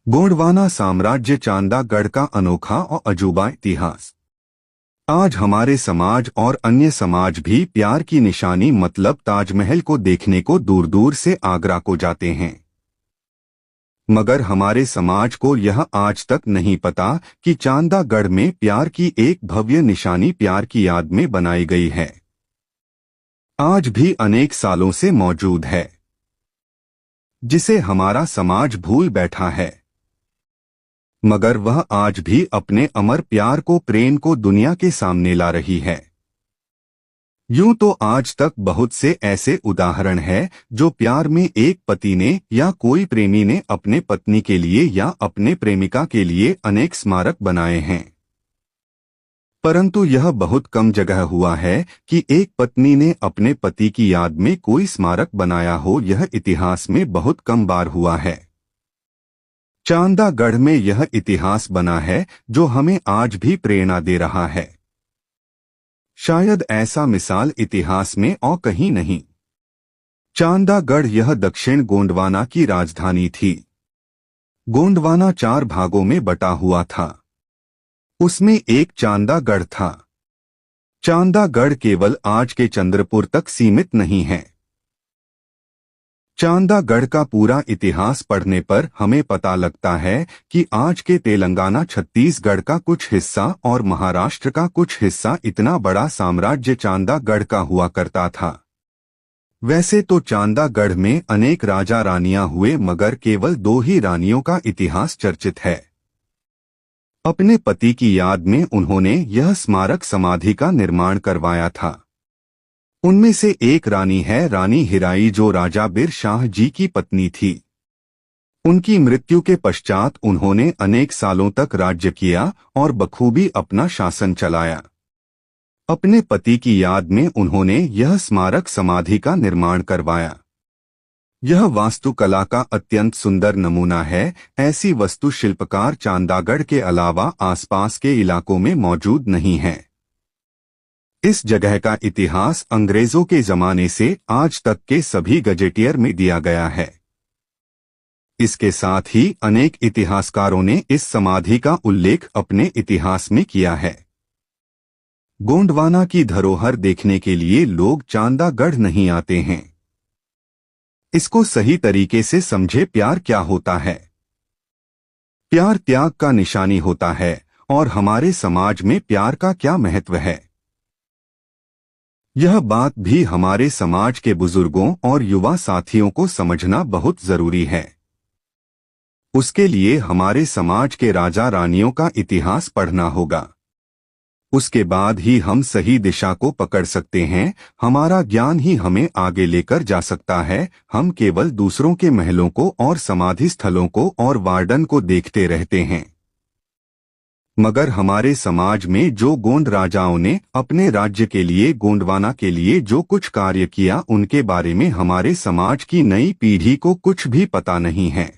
गोंडवाना साम्राज्य चांदागढ़ का अनोखा और अजूबा इतिहास। आज हमारे समाज और अन्य समाज भी प्यार की निशानी मतलब ताजमहल को देखने को दूर दूर से आगरा को जाते हैं, मगर हमारे समाज को यह आज तक नहीं पता कि चांदागढ़ में प्यार की एक भव्य निशानी प्यार की याद में बनाई गई है। आज भी अनेक सालों से मौजूद है, जिसे हमारा समाज भूल बैठा है, मगर वह आज भी अपने अमर प्यार को प्रेम को दुनिया के सामने ला रही है। यूं तो आज तक बहुत से ऐसे उदाहरण हैं जो प्यार में एक पति ने या कोई प्रेमी ने अपने पत्नी के लिए या अपने प्रेमिका के लिए अनेक स्मारक बनाए हैं, परंतु यह बहुत कम जगह हुआ है कि एक पत्नी ने अपने पति की याद में कोई स्मारक बनाया हो। यह इतिहास में बहुत कम बार हुआ है। चांदागढ़ में यह इतिहास बना है जो हमें आज भी प्रेरणा दे रहा है। शायद ऐसा मिसाल इतिहास में और कहीं नहीं। चांदागढ़ यह दक्षिण गोंडवाना की राजधानी थी। गोंडवाना 4 भागों में बटा हुआ था। उसमें एक चांदागढ़ था। चांदागढ़ केवल आज के चंद्रपुर तक सीमित नहीं है। चांदागढ़ का पूरा इतिहास पढ़ने पर हमें पता लगता है कि आज के तेलंगाना, छत्तीसगढ़ का कुछ हिस्सा और महाराष्ट्र का कुछ हिस्सा इतना बड़ा साम्राज्य चांदागढ़ का हुआ करता था। वैसे तो चांदागढ़ में अनेक राजा रानियां हुए, मगर केवल 2 ही रानियों का इतिहास चर्चित है। अपने पति की याद में उन्होंने यह स्मारक समाधि का निर्माण करवाया था। उनमें से एक रानी है रानी हिराई, जो राजा बिर शाह जी की पत्नी थी। उनकी मृत्यु के पश्चात उन्होंने अनेक सालों तक राज्य किया और बखूबी अपना शासन चलाया। अपने पति की याद में उन्होंने यह स्मारक समाधि का निर्माण करवाया। यह वास्तुकला का अत्यंत सुंदर नमूना है। ऐसी वस्तु शिल्पकार चांदागढ़ के अलावा आसपास के इलाकों में मौजूद नहीं है। इस जगह का इतिहास अंग्रेजों के जमाने से आज तक के सभी गजेटियर में दिया गया है। इसके साथ ही अनेक इतिहासकारों ने इस समाधि का उल्लेख अपने इतिहास में किया है। गोंडवाना की धरोहर देखने के लिए लोग चांदागढ़ नहीं आते हैं। इसको सही तरीके से समझे। प्यार क्या होता है? प्यार त्याग का निशानी होता है। और हमारे समाज में प्यार का क्या महत्व है, यह बात भी हमारे समाज के बुजुर्गों और युवा साथियों को समझना बहुत जरूरी है। उसके लिए हमारे समाज के राजा रानियों का इतिहास पढ़ना होगा। उसके बाद ही हम सही दिशा को पकड़ सकते हैं। हमारा ज्ञान ही हमें आगे लेकर जा सकता है। हम केवल दूसरों के महलों को और समाधि स्थलों को और वार्डन को देखते रहते हैं, मगर हमारे समाज में जो गोंड राजाओं ने अपने राज्य के लिए, गोंडवाना के लिए जो कुछ कार्य किया, उनके बारे में हमारे समाज की नई पीढ़ी को कुछ भी पता नहीं है।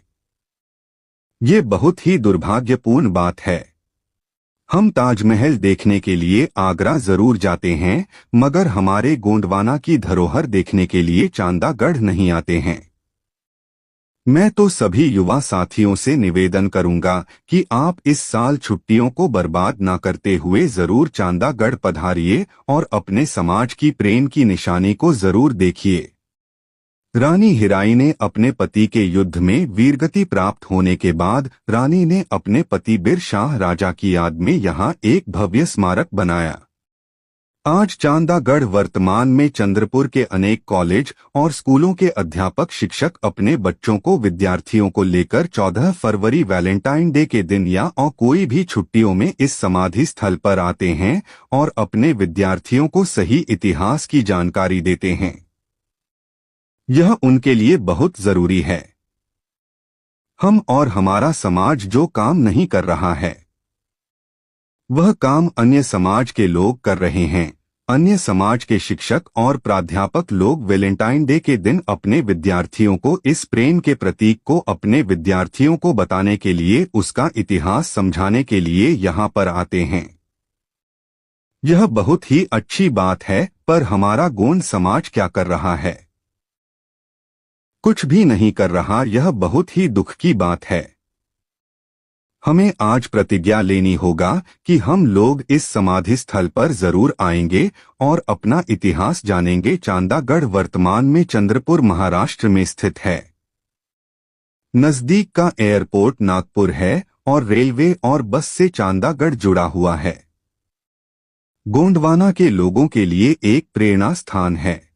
ये बहुत ही दुर्भाग्यपूर्ण बात है। हम ताजमहल देखने के लिए आगरा जरूर जाते हैं, मगर हमारे गोंडवाना की धरोहर देखने के लिए चांदागढ़ नहीं आते हैं। मैं तो सभी युवा साथियों से निवेदन करूंगा कि आप इस साल छुट्टियों को बर्बाद ना करते हुए जरूर चांदागढ़ पधारिए और अपने समाज की प्रेम की निशानी को जरूर देखिए। रानी हिराई ने अपने पति के युद्ध में वीरगति प्राप्त होने के बाद रानी ने अपने पति बिर शाह राजा की याद में यहाँ एक भव्य स्मारक बनाया। आज चांदागढ़ वर्तमान में चंद्रपुर के अनेक कॉलेज और स्कूलों के अध्यापक शिक्षक अपने बच्चों को, विद्यार्थियों को लेकर 14 फरवरी वैलेंटाइन डे के दिन या और कोई भी छुट्टियों में इस समाधि स्थल पर आते हैं और अपने विद्यार्थियों को सही इतिहास की जानकारी देते हैं। यह उनके लिए बहुत जरूरी है। हम और हमारा समाज जो काम नहीं कर रहा है, वह काम अन्य समाज के लोग कर रहे हैं। अन्य समाज के शिक्षक और प्राध्यापक लोग वैलेंटाइन डे के दिन अपने विद्यार्थियों को इस प्रेम के प्रतीक को अपने विद्यार्थियों को बताने के लिए, उसका इतिहास समझाने के लिए यहाँ पर आते हैं। यह बहुत ही अच्छी बात है, पर हमारा गोंड समाज क्या कर रहा है? कुछ भी नहीं कर रहा। यह बहुत ही दुख की बात है। हमें आज प्रतिज्ञा लेनी होगा कि हम लोग इस समाधि स्थल पर जरूर आएंगे और अपना इतिहास जानेंगे। चांदागढ़ वर्तमान में चंद्रपुर महाराष्ट्र में स्थित है। नजदीक का एयरपोर्ट नागपुर है और रेलवे और बस से चांदागढ़ जुड़ा हुआ है। गोंडवाना के लोगों के लिए एक प्रेरणा स्थान है।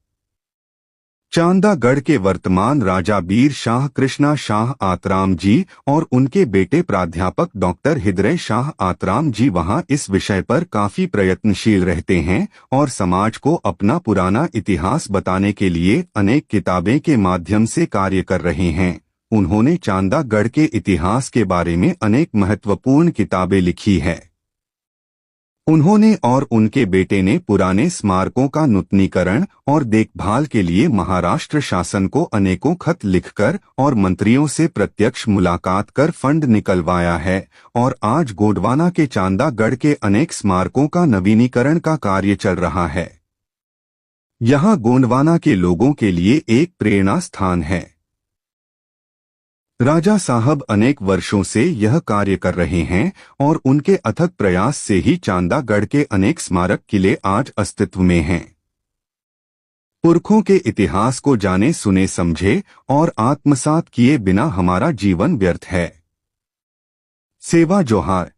चांदागढ़ के वर्तमान राजा वीर शाह कृष्णा शाह आतराम जी और उनके बेटे प्राध्यापक डॉक्टर हृदय शाह आतराम जी वहां इस विषय पर काफी प्रयत्नशील रहते हैं और समाज को अपना पुराना इतिहास बताने के लिए अनेक किताबें के माध्यम से कार्य कर रहे हैं। उन्होंने चांदागढ़ के इतिहास के बारे में अनेक महत्वपूर्ण किताबें लिखी है। उन्होंने और उनके बेटे ने पुराने स्मारकों का नूतनीकरण और देखभाल के लिए महाराष्ट्र शासन को अनेकों खत लिखकर और मंत्रियों से प्रत्यक्ष मुलाकात कर फंड निकलवाया है और आज गोंडवाना के चांदागढ़ के अनेक स्मारकों का नवीनीकरण का कार्य चल रहा है। यहाँ गोंडवाना के लोगों के लिए एक प्रेरणा स्थान है। राजा साहब अनेक वर्षों से यह कार्य कर रहे हैं और उनके अथक प्रयास से ही चांदागढ़ के अनेक स्मारक किले आज अस्तित्व में हैं। पुरखों के इतिहास को जाने सुने समझे और आत्मसात किए बिना हमारा जीवन व्यर्थ है। सेवा जोहार।